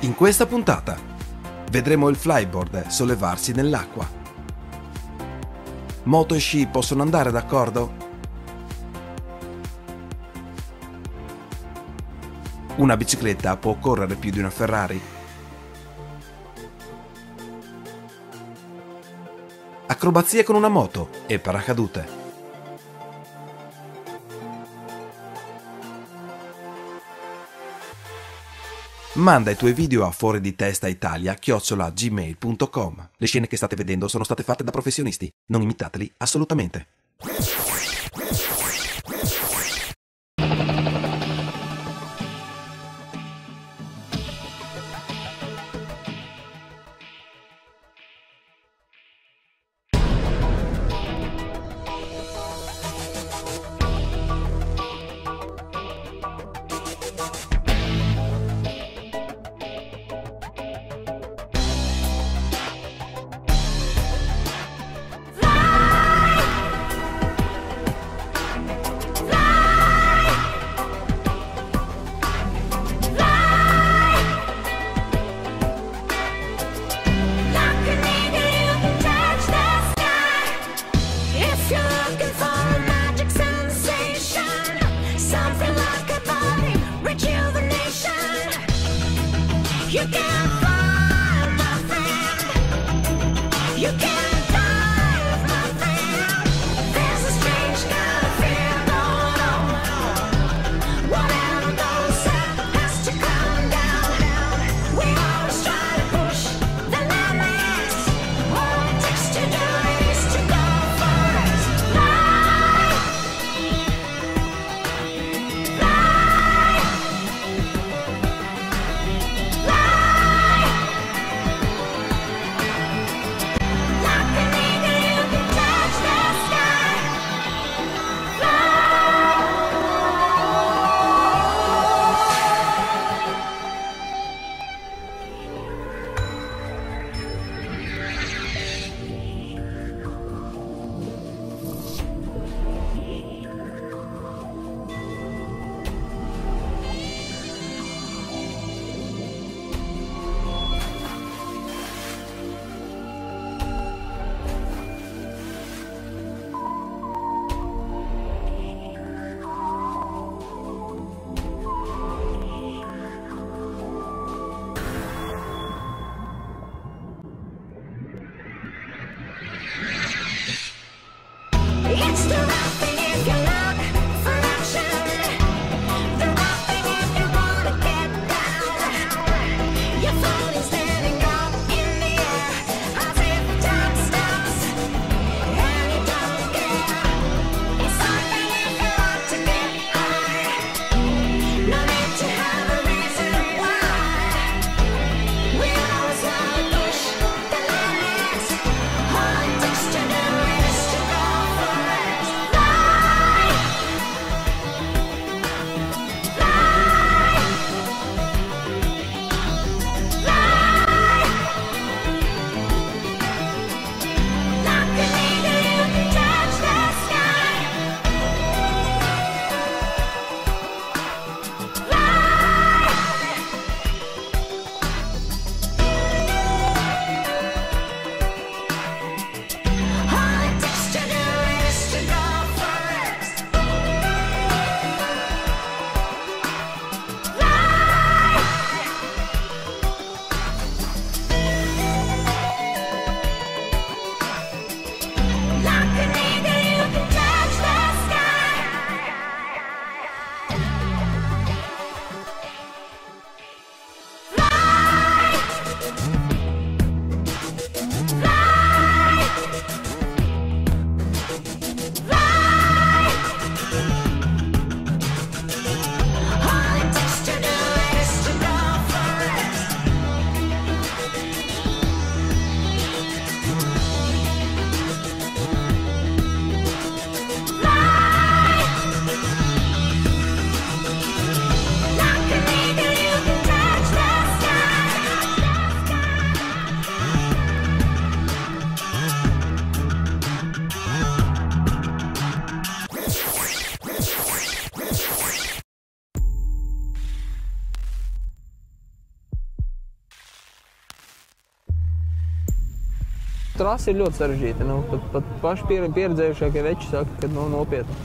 In questa puntata vedremo il flyboard sollevarsi nell'acqua. Moto e sci possono andare d'accordo? Una bicicletta può correre più di una Ferrari? Acrobazie con una moto e paracadute. Manda i tuoi video a fuoriditestaitalia@gmail.com. Le scene che state vedendo sono state fatte da professionisti, non imitateli assolutamente. Trasa ir ļoti sarežģīta. Nu, pat paši pieredzējušākie veči saka, ka nopietni.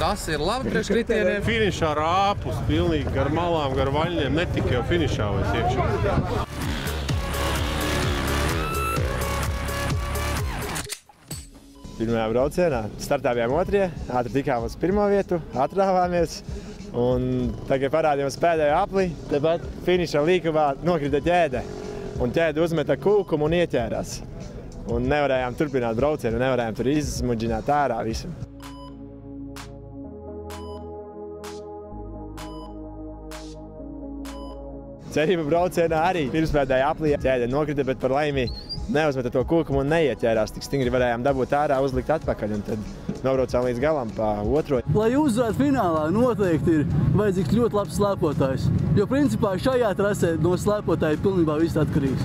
Trasa ir laba priekš kritieniem. Finišā rāpus, pilnīgi gar malām, gar vaļņiem, netika jau finišā vairs iekšā. Pirmajā braucienā startā bijām otrie, ātri tikām uz pirmo vietu, atrāvāmies. Un tagad parādījās pēdējo apli, tepat finiša līkumā nokrita ķēde. Un ķēde uzmeta kūkumu un ieķērās. Un nevarējām turpināt braucienu, nevarējām tur izsmudžināt ārā visu. Cerība braucienā arī pirmspēdējā aplī ķēde nokrita, bet par laimi neuzmeta to kūkumu un neieķērās. Tik stingri varējām dabūt ārā, uzlikt atpakaļ un tad nobraucām līdz galam pa otro. Lai uzvarētu finālā, noteikti ir vajadzīgs ļoti labs slēpotājs, jo principā šajā trasē no slēpotāja pilnībā viss atkarīgs.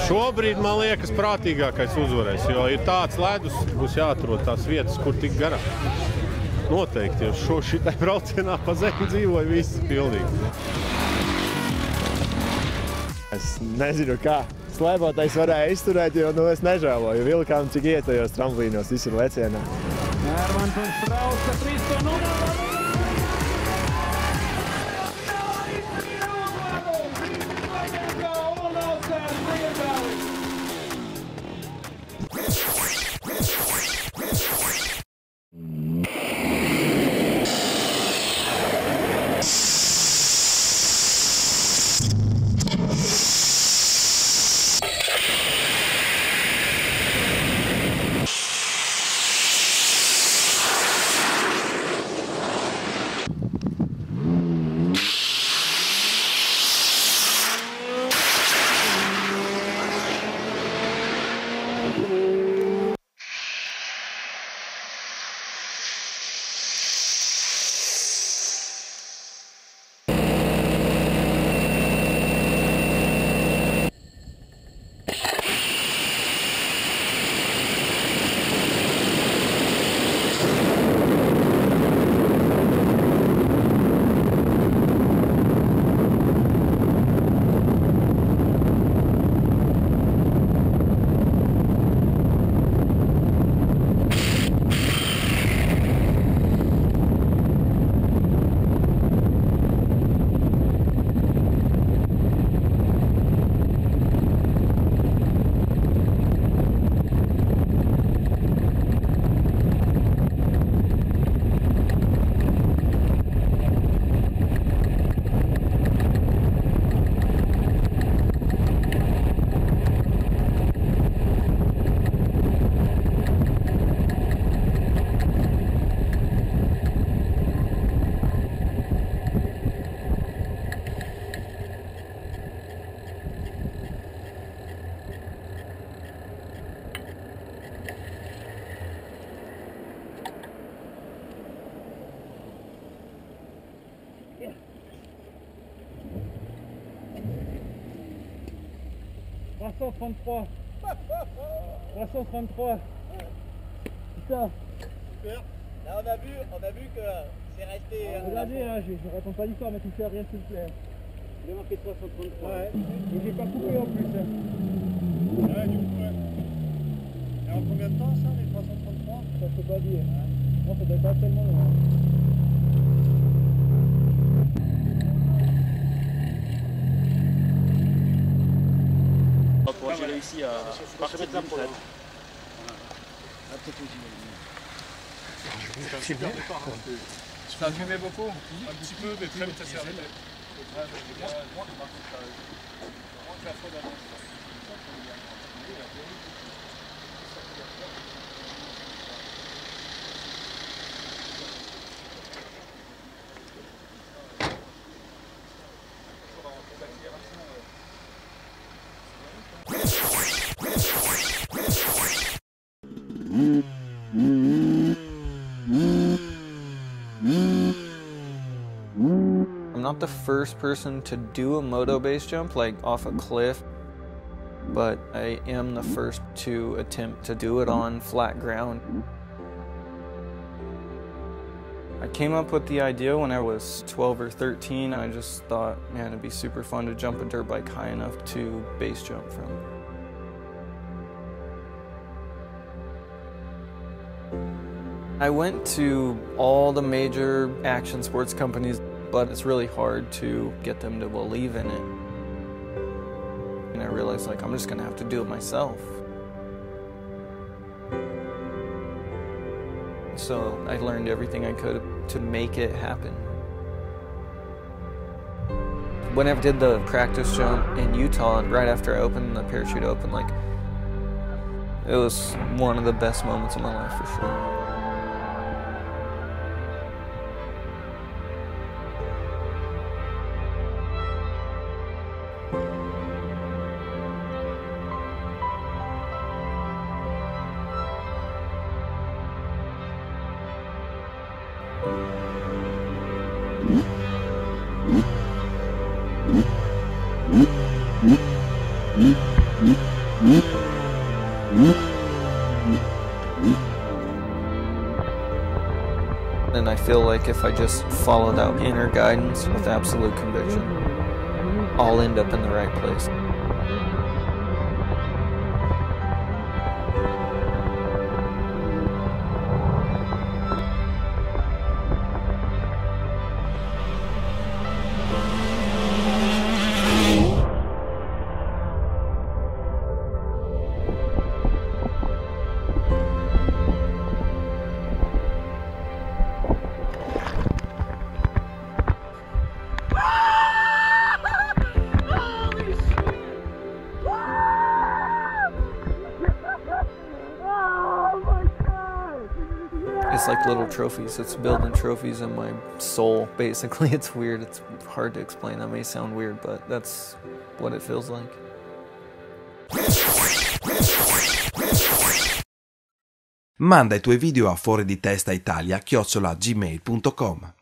Šobrīd, man liekas, prātīgākais uzvarēs, jo ir tāds ledus, būs jāatrod tās vietas, kur tik garā. Noteikti, jo šitai braucienā pa zemi dzīvoja viss pilnīgi. Es nezinu, kā slēpotais varēja izturēt, jo es nežēloju. Vilkām, cik ietajos tramplīnos, visi ir lecienā. Ermans un Strauska 3-0. $333. Putain. Super. Là on a vu que c'est resté. Regardez, hein, je raconte pas l'histoire, mais tu fais rien s'il te plaît. J'ai marqué 333. Ouais. Et j'ai pas coupé en plus. Hein. Ouais, du coup, ouais. Et en combien de temps ça, les 333? Ça je peux pas dire. Ouais. Non, ça doit pas tellement long. J'ai réussi à partir de la problème. C'est bien. Ça a fumé beaucoup? Un petit peu, mais très vite ça s'est arrêté. I'm not the first person to do a moto base jump, like off a cliff, but I am the first to attempt to do it on flat ground. I came up with the idea when I was 12 or 13. I just thought, man, it'd be super fun to jump a dirt bike high enough to base jump from. I went to all the major action sports companies, but it's really hard to get them to believe in it. And I realized, like, I'm just gonna have to do it myself. So I learned everything I could to make it happen. When I did the practice jump in Utah, right after I opened the parachute open, like, it was one of the best moments of my life for sure. And I feel like if I just follow that inner guidance with absolute conviction, I'll end up in the right place. It's like little trophies. It's building trophies in my soul, basically. It's weird. It's hard to explain. That may sound weird, but that's what it feels like. Manda i tuoi video a fuoriditestaitalia@gmail.com.